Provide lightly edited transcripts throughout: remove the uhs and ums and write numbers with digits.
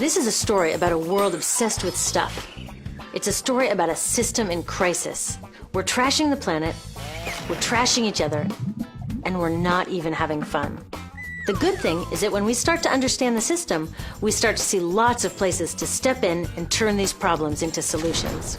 This is a story about a world obsessed with stuff. It's a story about a system in crisis. We're trashing the planet, we're trashing each other, and we're not even having fun. The good thing is that when we start to understand the system, we start to see lots of places to step in and turn these problems into solutions.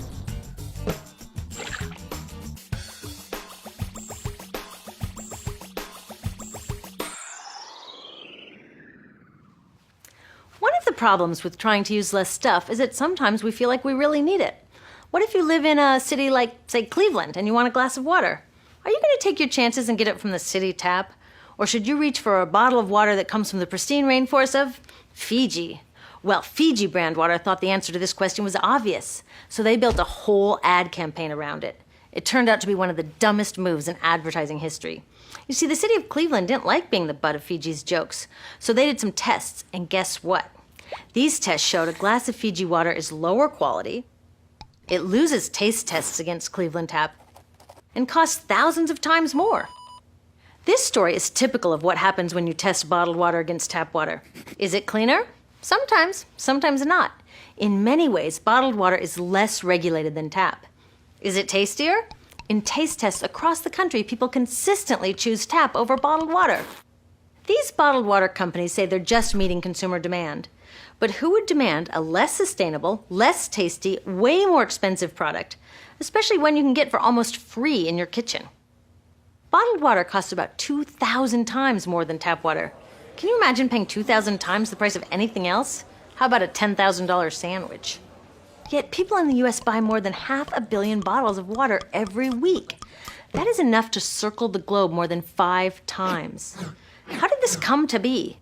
One of the problems with trying to use less stuff is that sometimes we feel like we really need it. What if you live in a city like, say, Cleveland, and you want a glass of water? Are you going to take your chances and get it from the city tap? Or should you reach for a bottle of water that comes from the pristine rainforest of Fiji? Well, Fiji brand water thought the answer to this question was obvious, so they built a whole ad campaign around it. It turned out to be one of the dumbest moves in advertising history. You see, the city of Cleveland didn't like being the butt of Fiji's jokes, so they did some tests, and guess what? These tests showed a glass of Fiji water is lower quality, it loses taste tests against Cleveland Tap, and costs thousands of times more. This story is typical of what happens when you test bottled water against tap water. Is it cleaner? Sometimes, sometimes not. In many ways, bottled water is less regulated than tap. Is it tastier? In taste tests across the country, people consistently choose tap over bottled water. These bottled water companies say they're just meeting consumer demand. But who would demand a less sustainable, less tasty, way more expensive product, especially one you can get for almost free in your kitchen? Bottled water costs about 2,000 times more than tap water. Can you imagine paying 2,000 times the price of anything else? How about a $10,000 sandwich? Yet people in the US buy more than 500 million bottles of water every week. That is enough to circle the globe more than 5 times. How did this come to be?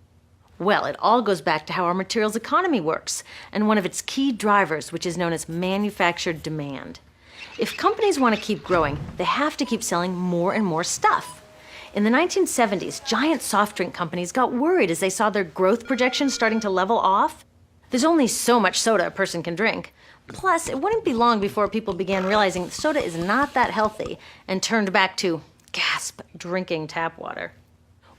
Well, it all goes back to how our materials economy works, and one of its key drivers, which is known as manufactured demand. If companies want to keep growing, they have to keep selling more and more stuff. In the 1970s, giant soft drink companies got worried as they saw their growth projections starting to level off. There's only so much soda a person can drink. Plus, it wouldn't be long before people began realizing that soda is not that healthy and turned back to, gasp, drinking tap water.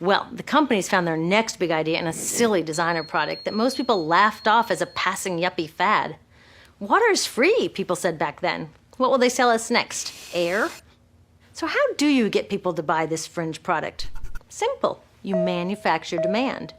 Well, the companies found their next big idea in a silly designer product that most people laughed off as a passing yuppie fad. Water is free, people said back then. What will they sell us next? Air? So how do you get people to buy this fringe product? Simple. You manufacture demand.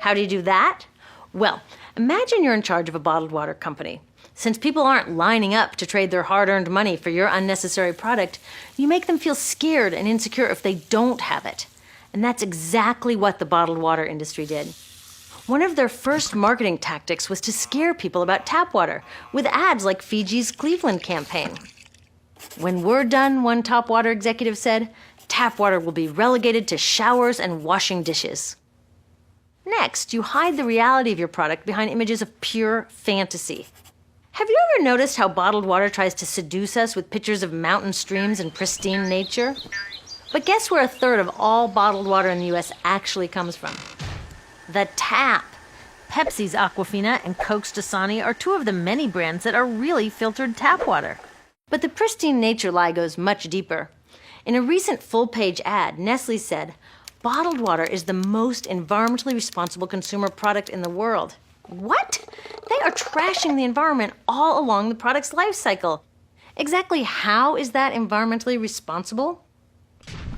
How do you do that? Well, imagine you're in charge of a bottled water company. Since people aren't lining up to trade their hard-earned money for your unnecessary product, you make them feel scared and insecure if they don't have it. And that's exactly what the bottled water industry did. One of their first marketing tactics was to scare people about tap water with ads like Fiji's Cleveland campaign. When we're done, one top water executive said, tap water will be relegated to showers and washing dishes. Next, you hide the reality of your product behind images of pure fantasy. Have you ever noticed how bottled water tries to seduce us with pictures of mountain streams and pristine nature? But guess where 1/3 of all bottled water in the US actually comes from? The tap. Pepsi's Aquafina and Coke's Dasani are 2 of the many brands that are really filtered tap water. But the pristine nature lie goes much deeper. In a recent full-page ad, Nestle said, bottled water is the most environmentally responsible consumer product in the world. What? They are trashing the environment all along the product's life cycle. Exactly how is that environmentally responsible?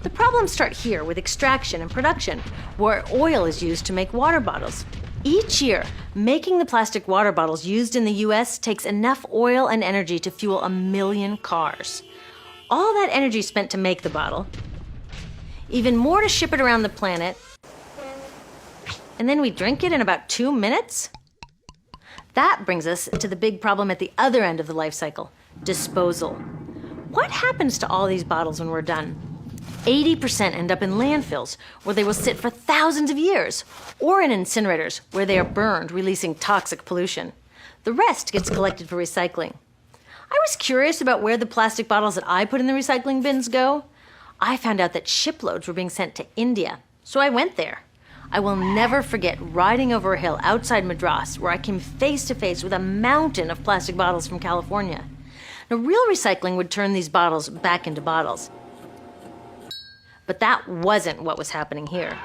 The problems start here with extraction and production, where oil is used to make water bottles. Each year, making the plastic water bottles used in the US takes enough oil and energy to fuel 1 million cars. All that energy spent to make the bottle, even more to ship it around the planet, and then we drink it in about 2 minutes? That brings us to the big problem at the other end of the life cycle, disposal. What happens to all these bottles when we're done? 80% end up in landfills, where they will sit for thousands of years, or in incinerators, where they are burned, releasing toxic pollution. The rest gets collected for recycling. I was curious about where the plastic bottles that I put in the recycling bins go. I found out that shiploads were being sent to India, so I went there. I will never forget riding over a hill outside Madras, where I came face to face with a mountain of plastic bottles from California. Now, real recycling would turn these bottles back into bottles. But that wasn't what was happening here.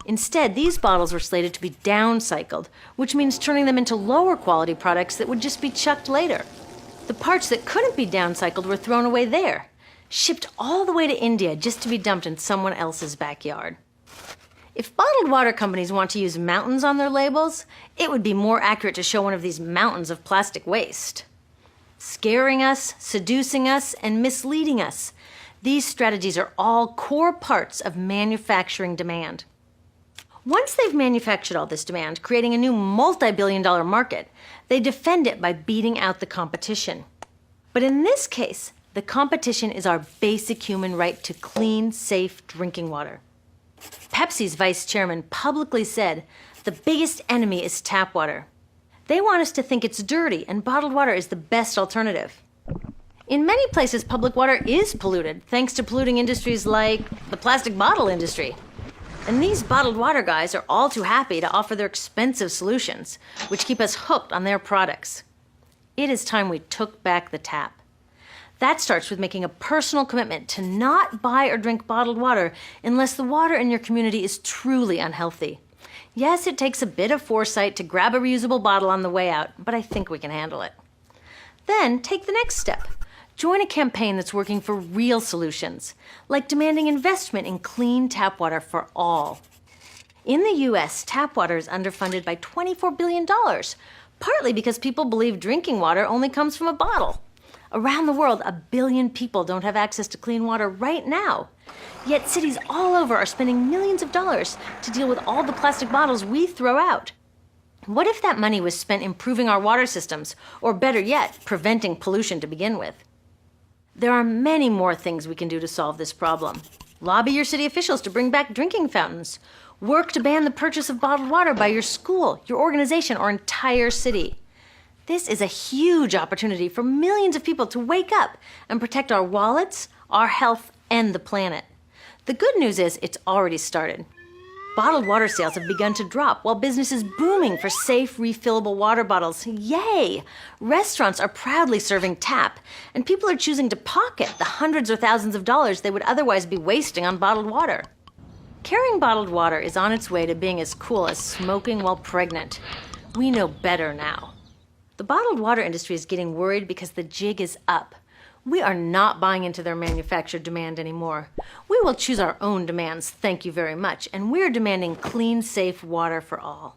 Instead, these bottles were slated to be downcycled, which means turning them into lower quality products that would just be chucked later. The parts that couldn't be downcycled were thrown away there, shipped all the way to India just to be dumped in someone else's backyard. If bottled water companies want to use mountains on their labels, it would be more accurate to show one of these mountains of plastic waste. Scaring us, seducing us, and misleading us. These strategies are all core parts of manufacturing demand. Once they've manufactured all this demand, creating a new multi-billion-dollar market, they defend it by beating out the competition. But in this case, the competition is our basic human right to clean, safe drinking water. Pepsi's vice chairman publicly said, the biggest enemy is tap water. They want us to think it's dirty and bottled water is the best alternative. In many places, public water is polluted, thanks to polluting industries like the plastic bottle industry. And these bottled water guys are all too happy to offer their expensive solutions, which keep us hooked on their products. It is time we took back the tap. That starts with making a personal commitment to not buy or drink bottled water unless the water in your community is truly unhealthy. Yes, it takes a bit of foresight to grab a reusable bottle on the way out, but I think we can handle it. Then take the next step. Join a campaign that's working for real solutions, like demanding investment in clean tap water for all. In the US, tap water is underfunded by $24 billion, partly because people believe drinking water only comes from a bottle. Around the world, 1 billion people don't have access to clean water right now. Yet cities all over are spending millions of dollars to deal with all the plastic bottles we throw out. What if that money was spent improving our water systems, or better yet, preventing pollution to begin with? There are many more things we can do to solve this problem. Lobby your city officials to bring back drinking fountains. Work to ban the purchase of bottled water by your school, your organization, or entire city. This is a huge opportunity for millions of people to wake up and protect our wallets, our health, and the planet. The good news is it's already started. Bottled water sales have begun to drop while business is booming for safe, refillable water bottles. Yay! Restaurants are proudly serving tap, and people are choosing to pocket the hundreds or thousands of dollars they would otherwise be wasting on bottled water. Carrying bottled water is on its way to being as cool as smoking while pregnant. We know better now. The bottled water industry is getting worried because the jig is up. We are not buying into their manufactured demand anymore. We will choose our own demands, thank you very much, and we're demanding clean, safe water for all.